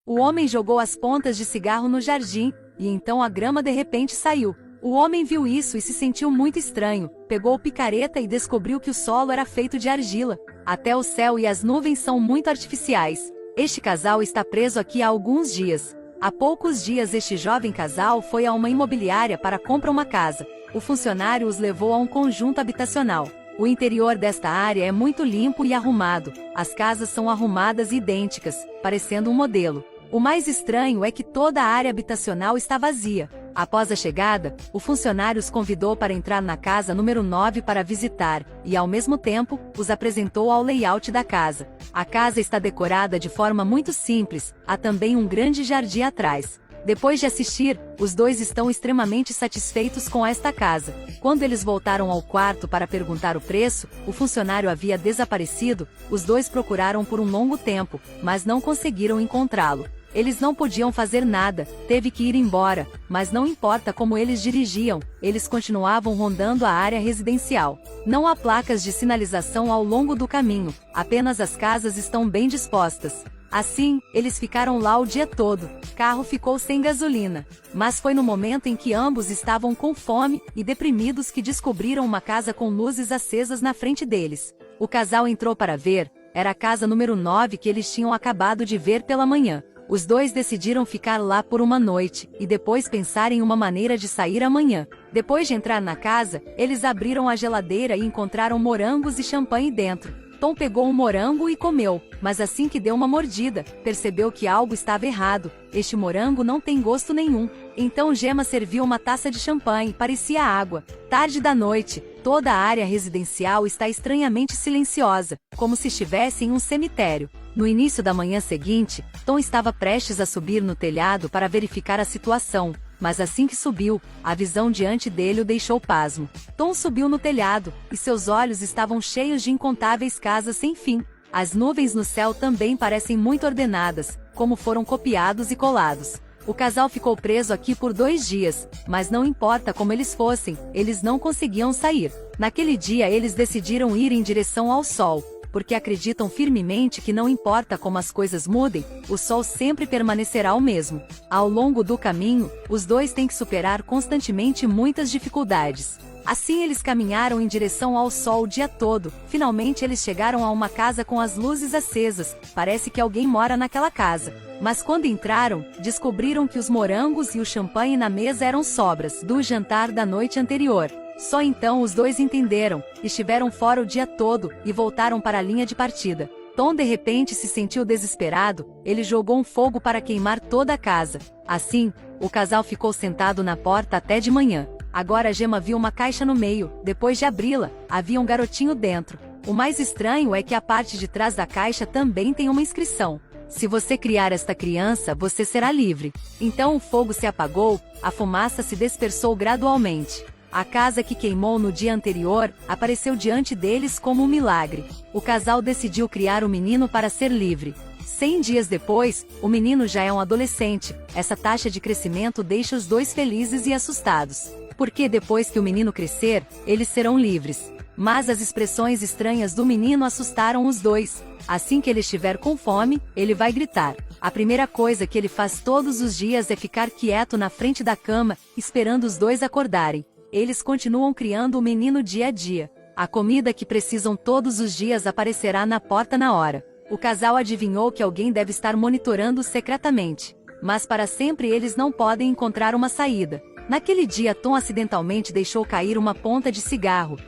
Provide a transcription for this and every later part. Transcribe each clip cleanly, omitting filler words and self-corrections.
O homem jogou as pontas de cigarro no jardim, e então a grama de repente saiu. O homem viu isso e se sentiu muito estranho, pegou picareta e descobriu que o solo era feito de argila. Até o céu e as nuvens são muito artificiais. Este casal está preso aqui há alguns dias. Há poucos dias este jovem casal foi a uma imobiliária para comprar uma casa. O funcionário os levou a um conjunto habitacional. O interior desta área é muito limpo e arrumado. As casas são arrumadas e idênticas, parecendo um modelo. O mais estranho é que toda a área habitacional está vazia. Após a chegada, o funcionário os convidou para entrar na casa número 9 para visitar, e ao mesmo tempo, os apresentou ao layout da casa. A casa está decorada de forma muito simples, há também um grande jardim atrás. Depois de assistir, os dois estão extremamente satisfeitos com esta casa. Quando eles voltaram ao quarto para perguntar o preço, o funcionário havia desaparecido. Os dois procuraram por um longo tempo, mas não conseguiram encontrá-lo. Eles não podiam fazer nada, teve que ir embora, mas não importa como eles dirigiam, eles continuavam rondando a área residencial. Não há placas de sinalização ao longo do caminho, apenas as casas estão bem dispostas. Assim, eles ficaram lá o dia todo. O carro ficou sem gasolina. Mas foi no momento em que ambos estavam com fome e deprimidos que descobriram uma casa com luzes acesas na frente deles. O casal entrou para ver, era a casa número 9 que eles tinham acabado de ver pela manhã. Os dois decidiram ficar lá por uma noite, e depois pensar em uma maneira de sair amanhã. Depois de entrar na casa, eles abriram a geladeira e encontraram morangos e champanhe dentro. Tom pegou um morango e comeu, mas assim que deu uma mordida, percebeu que algo estava errado. Este morango não tem gosto nenhum. Então Gemma serviu uma taça de champanhe, parecia água. Tarde da noite, toda a área residencial está estranhamente silenciosa, como se estivesse em um cemitério. No início da manhã seguinte, Tom estava prestes a subir no telhado para verificar a situação, mas assim que subiu, a visão diante dele o deixou pasmo. Tom subiu no telhado, e seus olhos estavam cheios de incontáveis casas sem fim. As nuvens no céu também parecem muito ordenadas, como foram copiados e colados. O casal ficou preso aqui por 2 dias, mas não importa como eles fossem, eles não conseguiam sair. Naquele dia eles decidiram ir em direção ao sol, porque acreditam firmemente que não importa como as coisas mudem, o sol sempre permanecerá o mesmo. Ao longo do caminho, os dois têm que superar constantemente muitas dificuldades. Assim eles caminharam em direção ao sol o dia todo. Finalmente eles chegaram a uma casa com as luzes acesas, parece que alguém mora naquela casa. Mas quando entraram, descobriram que os morangos e o champanhe na mesa eram sobras do jantar da noite anterior. Só então os dois entenderam, estiveram fora o dia todo, e voltaram para a linha de partida. Tom de repente se sentiu desesperado, ele jogou um fogo para queimar toda a casa. Assim, o casal ficou sentado na porta até de manhã. Agora Gemma viu uma caixa no meio, depois de abri-la, havia um garotinho dentro. O mais estranho é que a parte de trás da caixa também tem uma inscrição. Se você criar esta criança, você será livre. Então o fogo se apagou, a fumaça se dispersou gradualmente. A casa que queimou no dia anterior apareceu diante deles como um milagre. O casal decidiu criar o menino para ser livre. 100 dias depois, o menino já é um adolescente. Essa taxa de crescimento deixa os dois felizes e assustados. Porque depois que o menino crescer, eles serão livres. Mas as expressões estranhas do menino assustaram os dois. Assim que ele estiver com fome, ele vai gritar. A primeira coisa que ele faz todos os dias é ficar quieto na frente da cama, esperando os dois acordarem. Eles continuam criando o menino dia a dia. A comida que precisam todos os dias aparecerá na porta na hora. O casal adivinhou que alguém deve estar monitorando secretamente. Mas para sempre eles não podem encontrar uma saída. Naquele dia Tom acidentalmente deixou cair uma ponta de cigarro.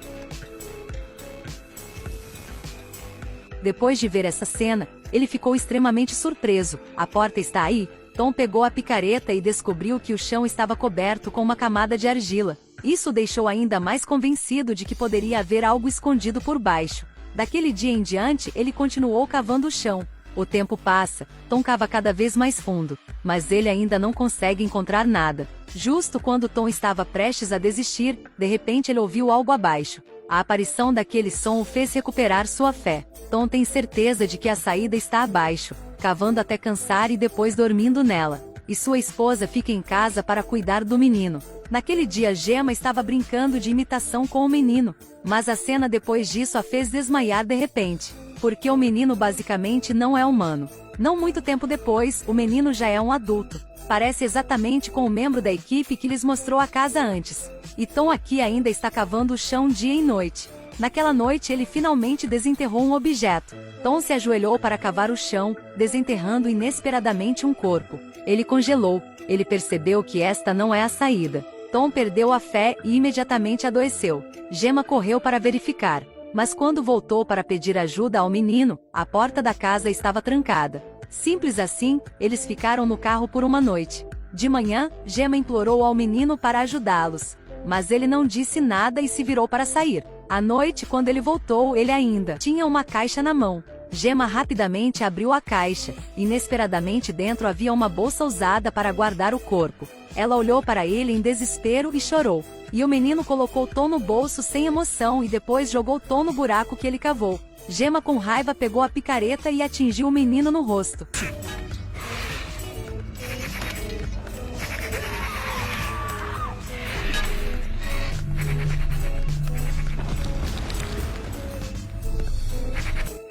Depois de ver essa cena, ele ficou extremamente surpreso. A porta está aí? Tom pegou a picareta e descobriu que o chão estava coberto com uma camada de argila. Isso o deixou ainda mais convencido de que poderia haver algo escondido por baixo. Daquele dia em diante, ele continuou cavando o chão. O tempo passa, Tom cava cada vez mais fundo, mas ele ainda não consegue encontrar nada. Justo quando Tom estava prestes a desistir, de repente ele ouviu algo abaixo. A aparição daquele som o fez recuperar sua fé. Tom tem certeza de que a saída está abaixo, cavando até cansar e depois dormindo nela. E sua esposa fica em casa para cuidar do menino. Naquele dia Gemma estava brincando de imitação com o menino, mas a cena depois disso a fez desmaiar de repente, porque o menino basicamente não é humano. Não muito tempo depois, o menino já é um adulto. Parece exatamente com o membro da equipe que lhes mostrou a casa antes. E Tom aqui ainda está cavando o chão dia e noite. Naquela noite ele finalmente desenterrou um objeto. Tom se ajoelhou para cavar o chão, desenterrando inesperadamente um corpo. Ele congelou. Ele percebeu que esta não é a saída. Tom perdeu a fé e imediatamente adoeceu. Gemma correu para verificar. Mas quando voltou para pedir ajuda ao menino, a porta da casa estava trancada. Simples assim, eles ficaram no carro por uma noite. De manhã, Gemma implorou ao menino para ajudá-los. Mas ele não disse nada e se virou para sair. À noite, quando ele voltou, ele ainda tinha uma caixa na mão. Gemma rapidamente abriu a caixa. Inesperadamente dentro havia uma bolsa usada para guardar o corpo. Ela olhou para ele em desespero e chorou. E o menino colocou Tom no bolso sem emoção e depois jogou Tom no buraco que ele cavou. Gemma com raiva pegou a picareta e atingiu o menino no rosto.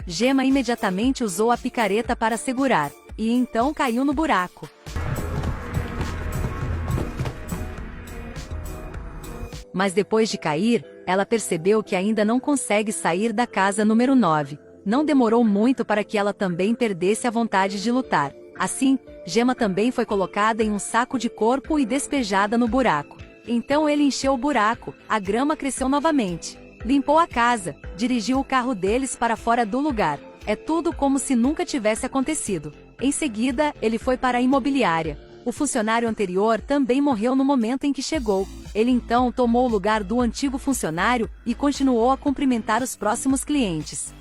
Gemma imediatamente usou a picareta para segurar, e então caiu no buraco. Mas depois de cair, ela percebeu que ainda não consegue sair da casa número 9. Não demorou muito para que ela também perdesse a vontade de lutar. Assim, Gemma também foi colocada em um saco de corpo e despejada no buraco. Então ele encheu o buraco, a grama cresceu novamente. Limpou a casa, dirigiu o carro deles para fora do lugar. É tudo como se nunca tivesse acontecido. Em seguida, ele foi para a imobiliária. O funcionário anterior também morreu no momento em que chegou. Ele então tomou o lugar do antigo funcionário e continuou a cumprimentar os próximos clientes.